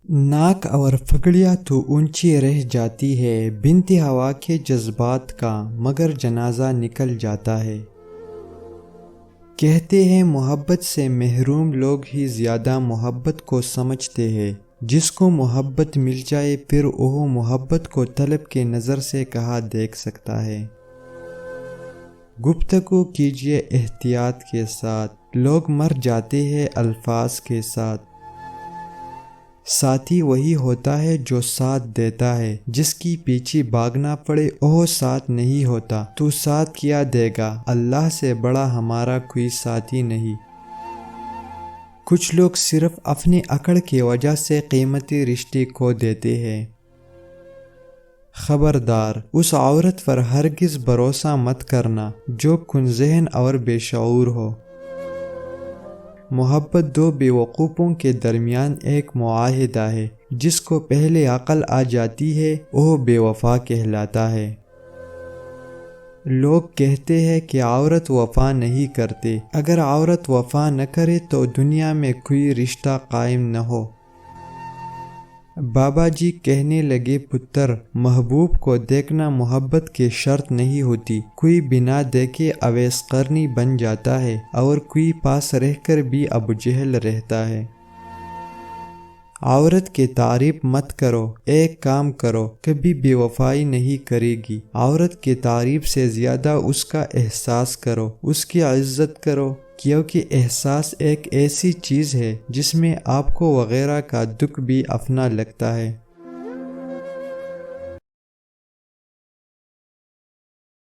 ناک اور پگڑیاں تو اونچی رہ جاتی ہے بنت ہوا کے جذبات کا، مگر جنازہ نکل جاتا ہے۔ کہتے ہیں محبت سے محروم لوگ ہی زیادہ محبت کو سمجھتے ہیں۔ جس کو محبت مل جائے پھر وہ محبت کو طلب کے نظر سے کہاں دیکھ سکتا ہے۔ گفتگو کیجیے احتیاط کے ساتھ، لوگ مر جاتے ہیں الفاظ کے ساتھ۔ ساتھی وہی ہوتا ہے جو ساتھ دیتا ہے، جس کی پیچھے بھاگنا پڑے وہ ساتھ نہیں ہوتا۔ تو ساتھ کیا دے گا، اللہ سے بڑا ہمارا کوئی ساتھی نہیں۔ کچھ لوگ صرف اپنی اکڑ کی وجہ سے قیمتی رشتے کھو دیتے ہیں۔ خبردار، اس عورت پر ہرگز بھروسہ مت کرنا جو کن ذہن اور بے شعور ہو۔ محبت دو بے وقوفوں کے درمیان ایک معاہدہ ہے، جس کو پہلے عقل آ جاتی ہے وہ بے وفا کہلاتا ہے۔ لوگ کہتے ہیں کہ عورت وفا نہیں کرتے، اگر عورت وفا نہ کرے تو دنیا میں کوئی رشتہ قائم نہ ہو۔ بابا جی کہنے لگے پتر، محبوب کو دیکھنا محبت کی شرط نہیں ہوتی۔ کوئی بنا دیکھے اویس قرنی بن جاتا ہے اور کوئی پاس رہ کر بھی ابو جہل رہتا ہے۔ عورت کی تعریف مت کرو، ایک کام کرو، کبھی بے وفائی نہیں کرے گی۔ عورت کی تعریف سے زیادہ اس کا احساس کرو، اس کی عزت کرو، کیونکہ احساس ایک ایسی چیز ہے جس میں آپ کو وغیرہ کا دکھ بھی اپنا لگتا ہے۔